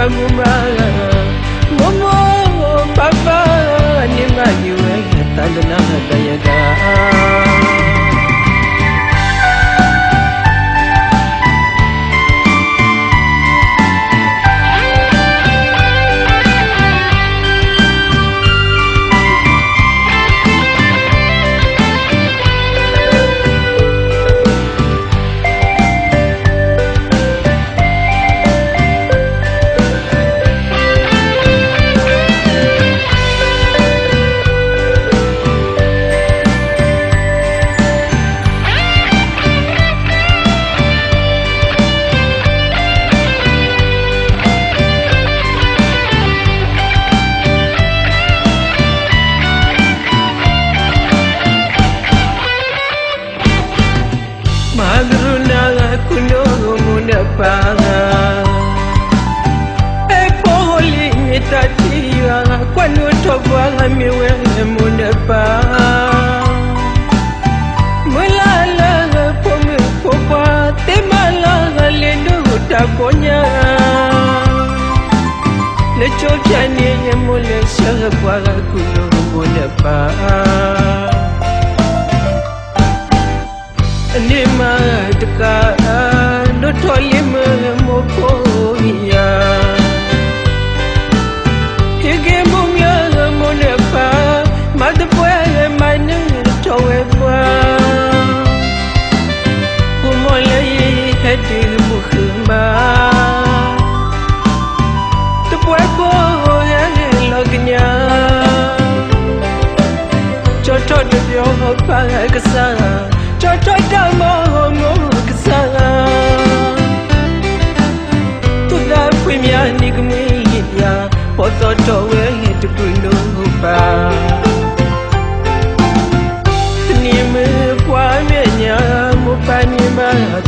mamuma momo papa ni magiwe tandana dayaga Quando trovo a minha munepa mulala pomi popa te malala lendo taponya le chojani mole sharpa kuno munepa ni ma dka no tolim mo poya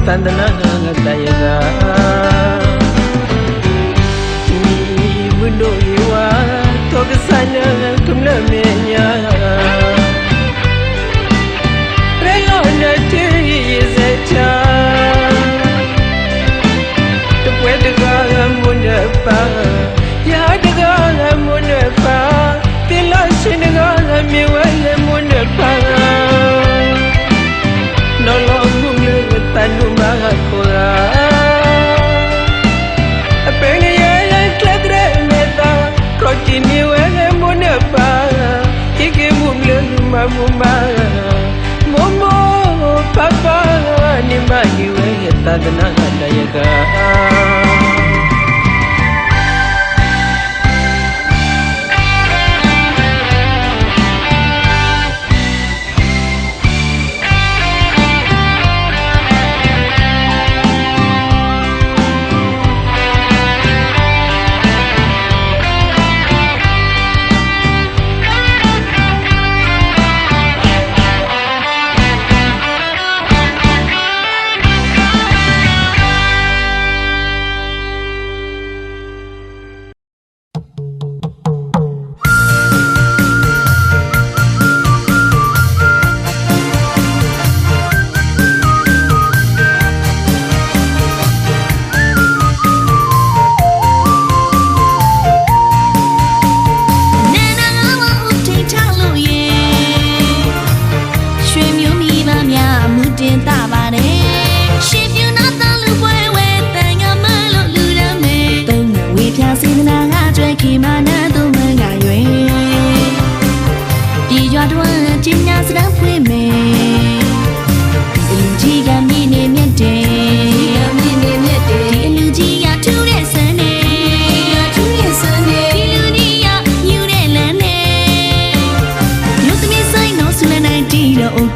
Tandana dayaga ni budo iwa togsana kumla menya rayona te yezeta to puede ga mona pa ya daga mona pa tila shinga mi wa mona pa no lo tanu mahakora apenge ye kladre meta continue monapa kike mumle mamuma momo papa ni magiwe tadna dayaga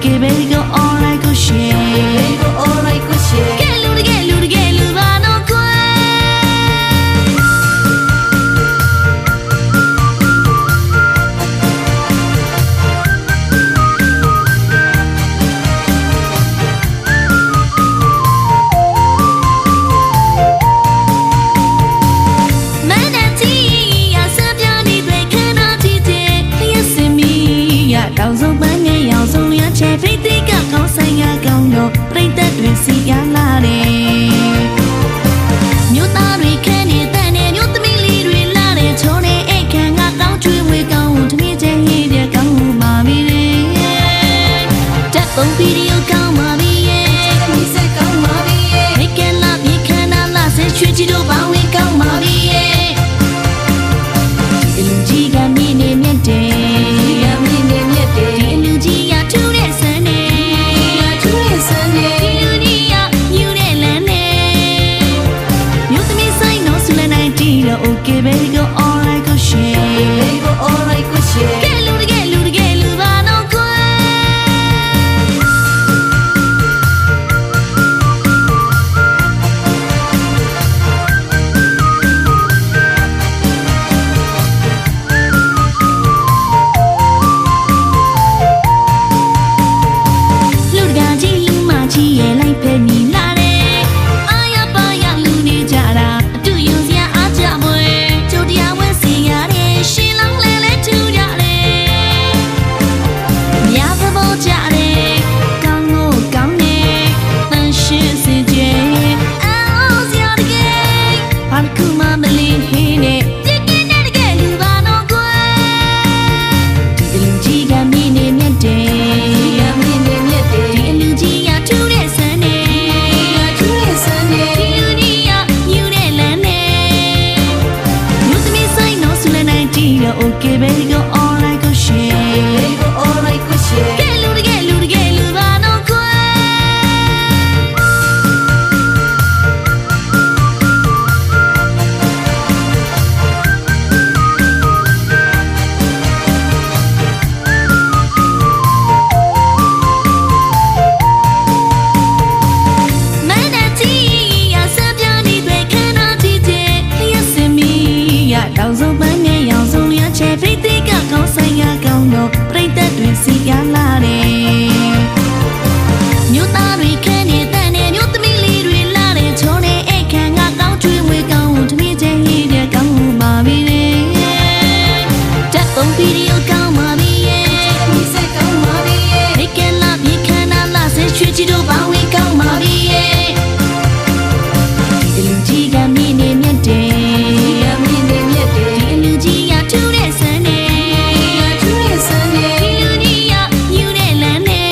Okay, baby, go all I could share. Go all I could share. Get loot, I don't Hãy subscribe cho kênh Ghiền Mì Gõ để không bỏ lỡ ပုံဗီဒီယိုကောင်းပါပြီရဲ့မိစက်ကောင်းပါပြီရဲ့မိကလာမြေခန္ဓာလာဆဲချွေချီတို့ပေါင်းဝင်ကောင်းပါပြီရဲ့ဒီလူကြီးကမြင်နေမြတ်တယ်ဒီလူကြီးရထူးတဲ့ဆန်းနေဒီလူကြီးရမြူတဲ့လမ်းနေမြို့သမီးဆိုင်တော့ဆူလဲနိုင်တီတော့ okay baby go all right go share ကဲလူတကယ်လူပါတော့ခွဲOkay baby go all right go share ကဲလူတကယ်လူပါတော့ခွဲမန္တကြီးရစပြနေတွေခဏတည်တဲ့ရစမီရတောင်စုံပန်းနဲ့ရောင်စုံရချေဖိတ်သိကကောင်းဆိုင်ရကောင်းတော့ပြိတ္တတွေစီရလာတယ်မြို့သားတွေခန်းနေတဲ့နဲ့မြို့သမီးလေးတွေလာတဲ့ချုံနဲ့အိတ်ခံကကောင်းကျွေးမွေးကောင်းတမီးချင်းဟိတဲ့ကောင်းပါပြီလေတက်ပုံဗီဒီယိုကောင်းပါပြီရဲ့မိစက်ကောင်းပါပြီရဲ့မိကလာမြေခန္ဓာလာဆဲချွေချီတို့ပေါင်းဝင်ကောင်းပါပြီရဲ့ဒီလူကြီးကမြင်နေမြတ်တယ်ဒီလူကြီးရထူးတဲ့ဆန်းနေဒီလူကြီးရမြူတဲ့လမ်းနေ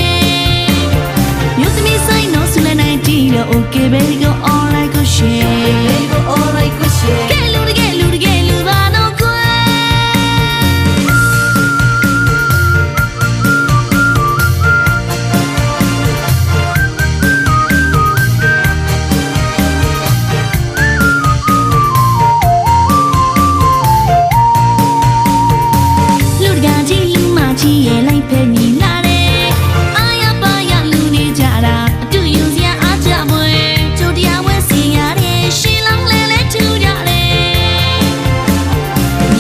မြို့သမီးဆိုင်တော့ဆူလဲနိုင်တီတော့ okay baby go all right go share ကဲလူတကယ်လူပါတော့ခွဲလူတကာကြီးလူမကြီးရဲ့လိုက်ဖက်ညီလာတယ်အာရပါရလူနေကြတာအတူယူစရာအားကြပွဲကျိုးတရားဝဲစီရတယ်ရှင်းလောင်းလဲထူကြတယ်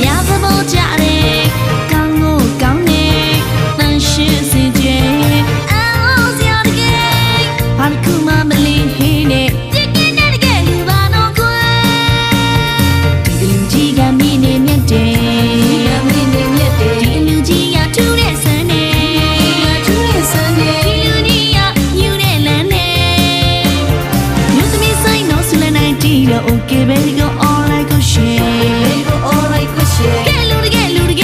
မြားသဘောကြတယ်ကောင်းကိုကောင်းနေတန်ရှင်းစေကြအော်စရာတကယ်ဘာကူမမလင်းဟင်းနဲ့တကယ်လူပါတော့ခွဲဒီလူကြီးကမြင်နေမြတ်တယ်ဒီလူကြီးရထူးတဲ့ဆန်းနေဒီလူကြီးရမြူတဲ့လမ်းနေမြို့သမီးဆိုင်တော့ဆူလဲနိုင်တီတော့ okay baby go all right go share ကဲလူတက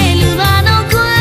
ယ်လူပါတော့ခွဲ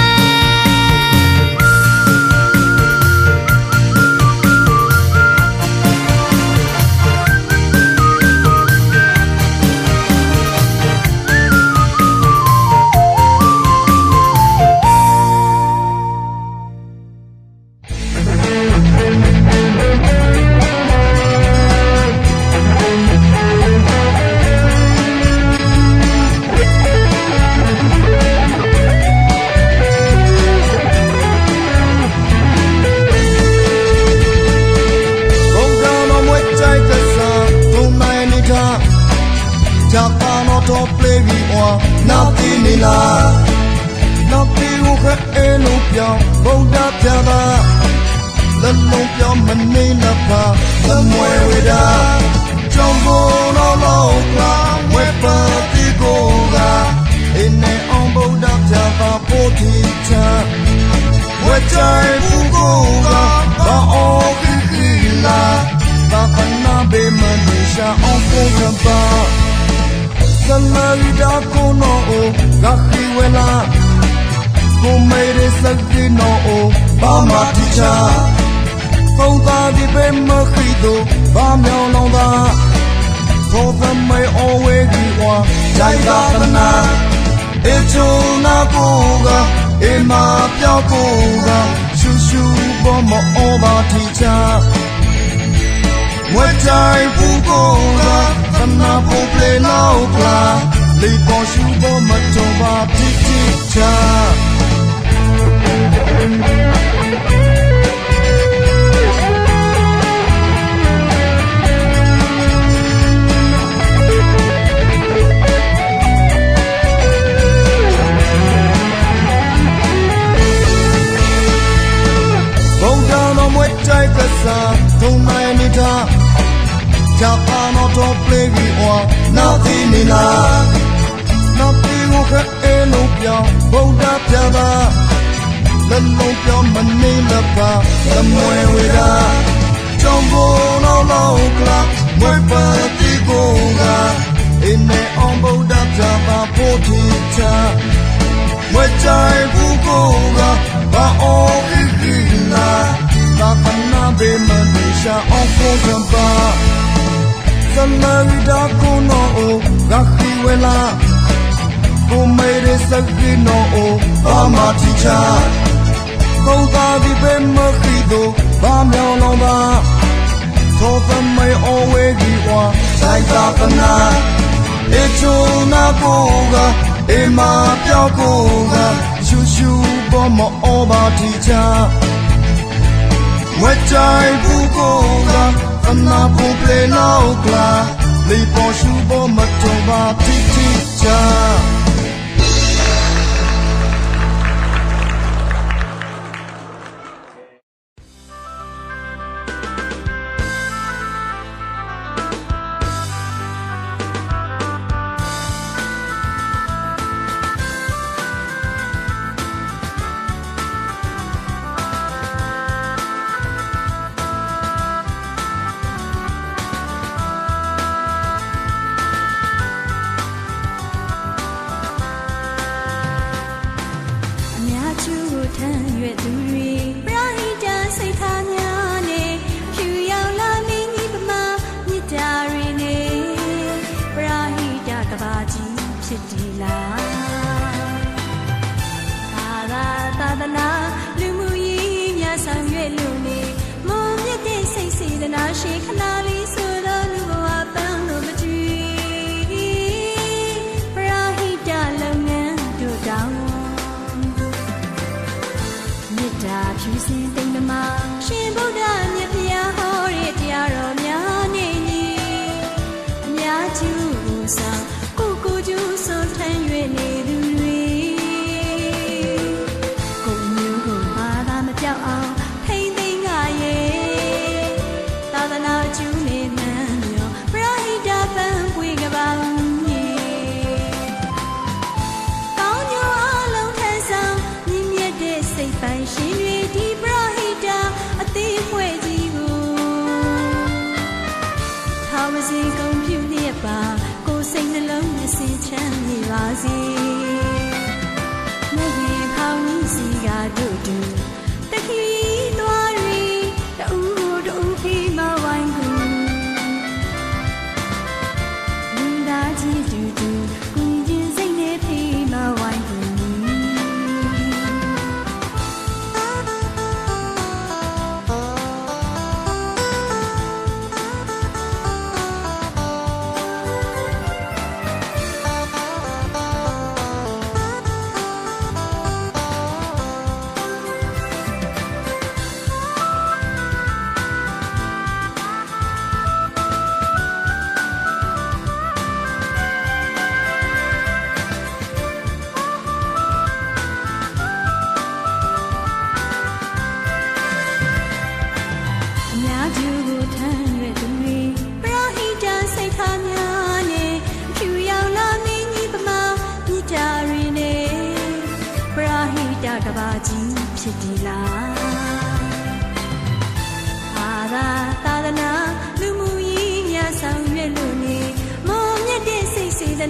နောက်ပြီးဦးခဲအဲလုံးပြောင်းဗုဒ္ဓပြတာလက်လုံးပြောင်းမနေတော့ပါသမွေဝေဒာကြောင့်ဘုံတော်လောကဝေပါတိကိုကအင်းနဲ့အောင်ဗုဒ္ဓပြတာပို့တီချာဝေချိုင်ဘူးကိုကဘာအော်ခိလာဘာပနာဘေမနီရှာအောင်ပုံကပါ Samarida kono o gahiwela ko mere sakti no o bama ticha ပုံသားဒီပဲမခိတို့ဘာမြောင်းလောင်သာသောသမေအဝေကြီးဝါဂျိုင်သာသနာအချုံနာကိုကအေမာပြောက်ကိုကရှူရှူဘောမအောပါတီချာမွေတိုင်ဘူးကိုကသနာပုံပလေနောက်ကလာလီပေါ်ရှူဘောမတုံပါတီတီချာထုံနိုင်နေတာဂျပန်တော့ပလေကြီးဝါနောက်ဒီနီလာနောက်ဒီကိုခဲအဲလုံးပြောင်းဘုံတာပြတာလက်လုံးပြောင်းမနေလည်းပါသမွေဝေတာကြောင့်ဘုံတော့ကလာမွေပါတီကိုကအင်းနဲ့အောင်ဘုံတာပြပါဖို့ထီချာမွေချိုင်ဘူးကိုကဘာအော်ကြီးလာသာသနာဘေမနီရှာအောင်ကိုကံပါသမရီဒါကိုနောဂါခီဝဲလာကိုမေရစကိနောဘာမာတီချာကိုသာဒီဘေမခီတို့ဘာမြောင်းလောင်သာသောသမေအဝေကြီးဝါဆိုင်သာသနာအချုံနာကိုကအေမာပြောက်ကိုကရှူရှူဘောမအောပါတီချာမွေတိုင်ဘူးကိုကသနာပုံပလေနောက်ကလာလီပေါ်ရှူဘောမတုံပါတီတီချာ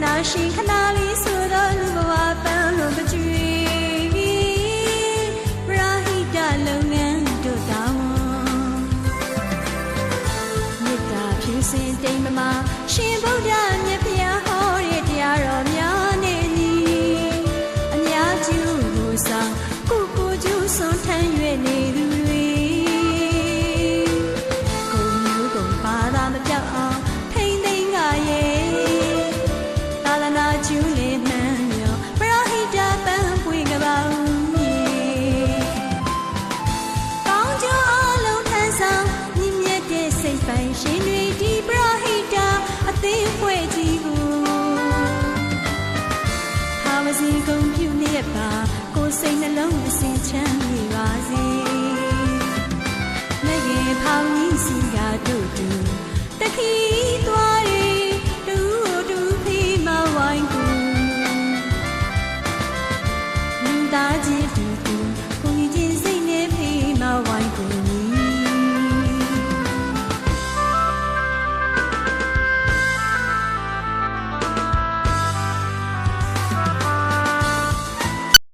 နာရှင်ခဏလေးဆိုတော့လူဘဝပန်းလို့မကြွေပရာဟိတလုပ်ငန်းတို့တောင်း ရောက်ကြမြတ်ဖျားဟောတဲ့တရားတော်များနဲ့ညီအများကျူးကိုဆောင်ကိုကိုကျူးစွန်ထမ်းရွယ်နေသူတွေကိုမျိုးကုန်ပါသာမပြောက်အောင်ထိမ့်သိမ့်ကရဲ့သာသနာကျူးလေမှန်းရောပရဟိတပန်းပွေကပါဦးကောင်းကျိုးအလုံးထမ်းဆောင်မြင့်မြတ်တဲ့စိတ်ပိုင်ရှင်တွေဒီပရဟိတအသေးဖွဲ့ကြီးကိုဟာမစီကုန်ပြုနေပါကိုယ်စိတ်နှလုံးအစဉ်ချမ်း